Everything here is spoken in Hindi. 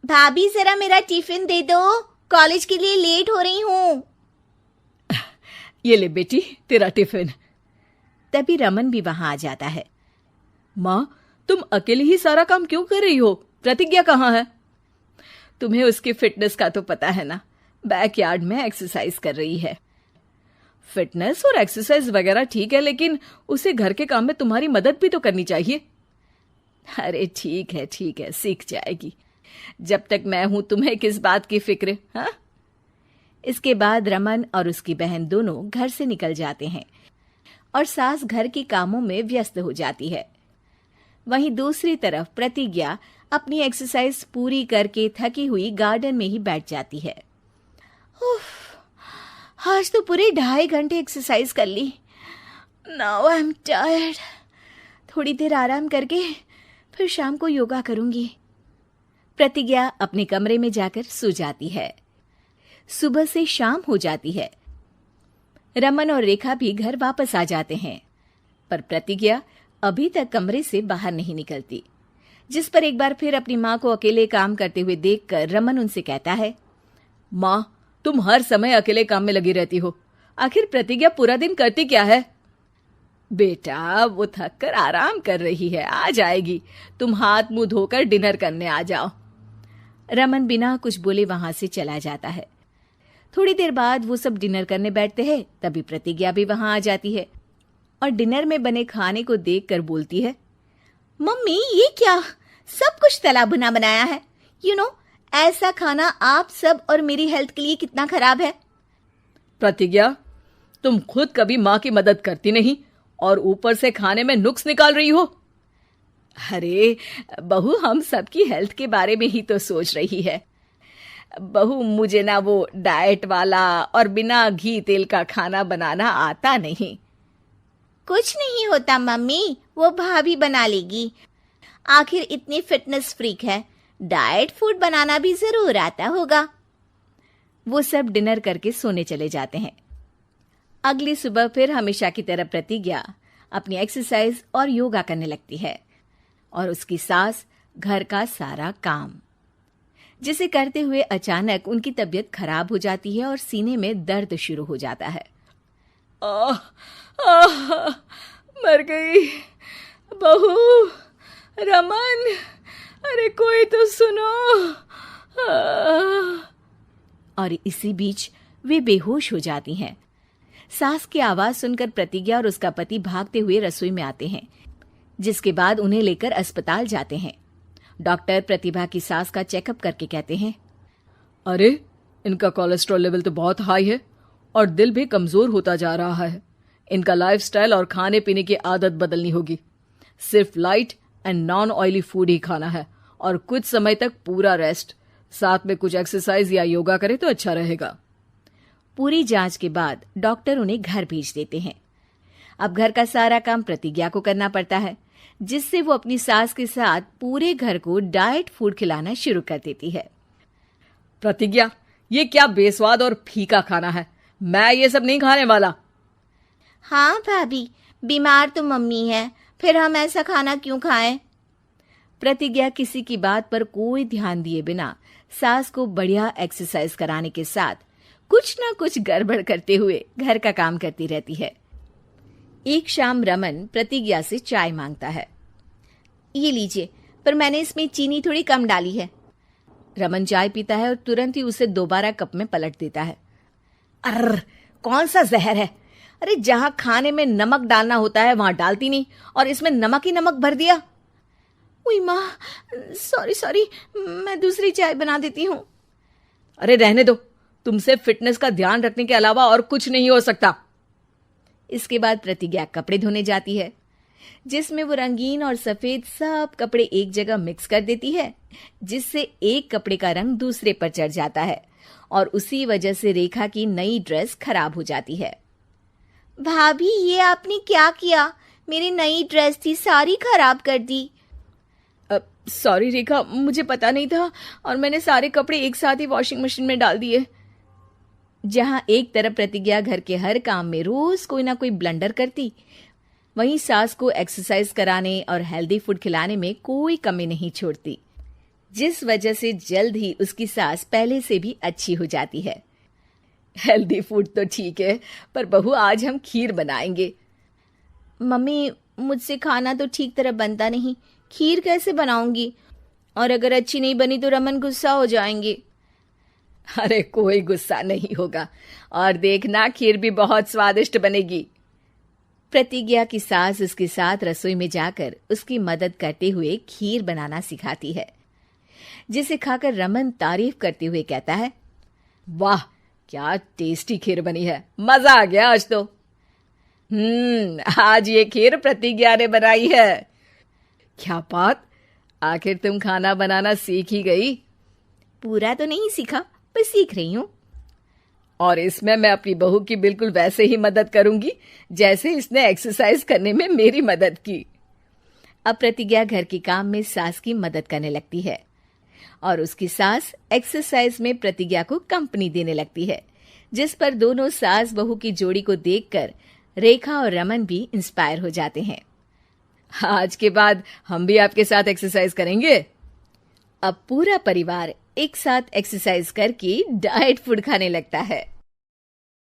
भाभी जरा मेरा टिफिन दे दो, कॉलेज के लिए लेट हो रही हूँ। ये ले बेटी तेरा टिफिन। तभी रमन भी वहां आ जाता है। माँ, तुम अकेले ही सारा काम क्यों कर रही हो? प्रतिज्ञा कहाँ है? तुम्हें उसकी फिटनेस का तो पता है ना, बैकयार्ड में एक्सरसाइज कर रही है। फिटनेस और एक्सरसाइज वगैरह ठीक है, लेकिन उसे घर के काम में तुम्हारी मदद भी तो करनी चाहिए। अरे ठीक है, सीख जाएगी। जब तक मैं हूं तुम्हें किस बात की फिक्र? हाँ। इसके बाद रमन और उसकी बहन दोनों घर से निकल जाते हैं और सास घर के कामों में व्यस्त हो जाती है। वहीं दूसरी तरफ प्रतिज्ञा अपनी एक्सरसाइज पूरी करके थकी हुई गार्डन में ही बैठ जाती है। आज तो पूरे 2.5 घंटे एक्सरसाइज कर ली। Now I am tired. थोड़ी देर आराम करके फिर शाम को योगा करूंगी। प्रतिज्ञा अपने कमरे में जाकर सो जाती है। सुबह से शाम हो जाती है। रमन और रेखा भी घर वापस आ जाते हैं, पर प्रतिज्ञा अभी तक कमरे से बाहर नहीं निकलती, जिस पर एक बार फिर अपनी माँ को अकेले काम करते हुए देखकर रमन उनसे कहता है, माँ, तुम हर समय अकेले काम में लगी रहती हो। आखिर प्रतिज्ञा पूरा दिन करती क्या है? बेटा, वो थक कर आराम कर रही है, आ जाएगी। तुम हाथ मुंह धोकर डिनर करने आ जाओ। रमन बिना कुछ बोले वहां से चला जाता है। थोड़ी देर बाद वो सब डिनर करने बैठते हैं। तभी प्रतिज्ञा भी वहां आ जाती है और डिनर में बने खाने को देखकर बोलती है, मम्मी, ये क्या? सब कुछ तला भुना बनाया है। ऐसा खाना आप सब और मेरी हेल्थ के लिए कितना खराब है। प्रतिज्ञा, तुम खुद कभी माँ की मदद करती नहीं और ऊपर से खाने में नुक्स निकाल रही हो। अरे बहू, हम सबकी हेल्थ के बारे में ही तो सोच रही है। बहू, मुझे ना वो डाइट वाला और बिना घी तेल का खाना बनाना आता नहीं। कुछ नहीं होता मम्मी, वो भाभी बना लेगी। आखिर इतनी फिटनेस फ्रीक है, डाइट फूड बनाना भी जरूर आता होगा। वो सब डिनर करके सोने चले जाते हैं। अगली सुबह फिर हमेशा की तरह प्रतिज्ञा अपनी एक्सरसाइज और योगा करने लगती है और उसकी सास घर का सारा काम, जिसे करते हुए अचानक उनकी तबीयत खराब हो जाती है और सीने में दर्द शुरू हो जाता है। मर गई बहू। रमन, अरे कोई तो सुनो। और इसी बीच वे बेहोश हो जाती हैं। सास की आवाज सुनकर प्रतिज्ञा और उसका पति भागते हुए रसोई में आते हैं, जिसके बाद उन्हें लेकर अस्पताल जाते हैं। डॉक्टर प्रतिभा की सास का चेकअप करके कहते हैं, अरे इनका कोलेस्ट्रॉल लेवल तो बहुत हाई है और दिल भी कमजोर होता जा रहा है। इनका लाइफस्टाइल और खाने पीने की आदत बदलनी होगी। सिर्फ light and non oily food ही खाना है और कुछ समय तक पूरा रेस्ट, साथ में कुछ एक्सरसाइज या योगा करे तो अच्छा रहेगा। पूरी जांच के बाद डॉक्टर उन्हें घर भेज देते हैं। अब घर का सारा काम प्रतिज्ञा को करना पड़ता है, जिससे वो अपनी सास के साथ पूरे घर को डाइट फूड खिलाना शुरू कर देती है। प्रतिज्ञा, ये क्या बेस्वाद और फीका खाना है, मैं ये सब नहीं खाने वाला। हाँ भाभी, बीमार तो मम्मी है, फिर हम ऐसा खाना क्यों खाएं? प्रतिज्ञा किसी की बात पर कोई ध्यान दिए बिना सास को बढ़िया एक्सरसाइज कराने के साथ कुछ ना कुछ गड़बड़ करते हुए घर का काम करती रहती है। एक शाम रमन प्रतिज्ञा से चाय मांगता है। ये लीजिए, पर मैंने इसमें चीनी थोड़ी कम डाली है। रमन चाय पीता है और तुरंत ही उसे दोबारा कप में पलट देता है। अर्र, कौन सा जहर है? अरे जहां खाने में नमक डालना होता है वहां डालती नहीं और इसमें नमक ही नमक भर दिया। उई माँ, सॉरी, मैं दूसरी चाय बना देती हूँ। अरे रहने दो, तुमसे फिटनेस का ध्यान रखने के अलावा और कुछ नहीं हो सकता। इसके बाद प्रतिज्ञा कपड़े धोने जाती है, जिसमें वो रंगीन और सफेद सब कपड़े एक जगह मिक्स कर देती है, जिससे एक कपड़े का रंग दूसरे पर चढ़ जाता है और उसी वजह से रेखा की नई ड्रेस खराब हो जाती है। भाभी, ये आपने क्या किया? मेरी नई ड्रेस थी, सारी खराब कर दी। सॉरी रेखा, मुझे पता नहीं था और मैंने सारे कपड़े एक साथ ही वॉशिंग मशीन में डाल दिए। जहां एक तरफ प्रतिज्ञा घर के हर काम में रोज कोई ना कोई ब्लंडर करती, वहीं सास को एक्सरसाइज कराने और हेल्दी फूड खिलाने में कोई कमी नहीं छोड़ती। जिस वजह से जल्द ही उसकी सास पहले से भी अच्छी हो जाती है। हेल्दी फूड तो ठीक है, पर बहू आज हम खीर बनाएंगे। मम्मी, मुझसे खाना तो ठीक तरह बनता नहीं, खीर कैसे बनाऊंगी? और अगर अच्छी नहीं बनी तो रमन गुस्सा हो जाएंगे। अरे कोई गुस्सा नहीं होगा, और देखना खीर भी बहुत स्वादिष्ट बनेगी। प्रतिज्ञा की सास उसके साथ रसोई में जाकर उसकी मदद करते हुए खीर बनाना सिखाती है, जिसे खाकर रमन तारीफ करते हुए कहता है, वाह क्या टेस्टी खीर बनी है, मजा आ गया आज तो। आज ये खीर प्रतिज्ञा ने बनाई है। क्या बात, आखिर तुम खाना बनाना सीख ही गई? पूरा तो नहीं सीखा, पर सीख रही हूँ। और इसमें मैं अपनी बहू की बिल्कुल वैसे ही मदद करूंगी जैसे इसने एक्सरसाइज करने में मेरी मदद की। अब प्रतिज्ञा घर के काम में सास की मदद करने लगती है और उसकी सास एक्सरसाइज में प्रतिज्ञा को कंपनी देने लगती है, जिस पर दोनों सास बहू की जोड़ी को देखकर रेखा और रमन भी इंस्पायर हो जाते हैं। आज के बाद हम भी आपके साथ एक्सरसाइज करेंगे। अब पूरा परिवार एक साथ एक्सरसाइज करके डाइट फूड खाने लगता है।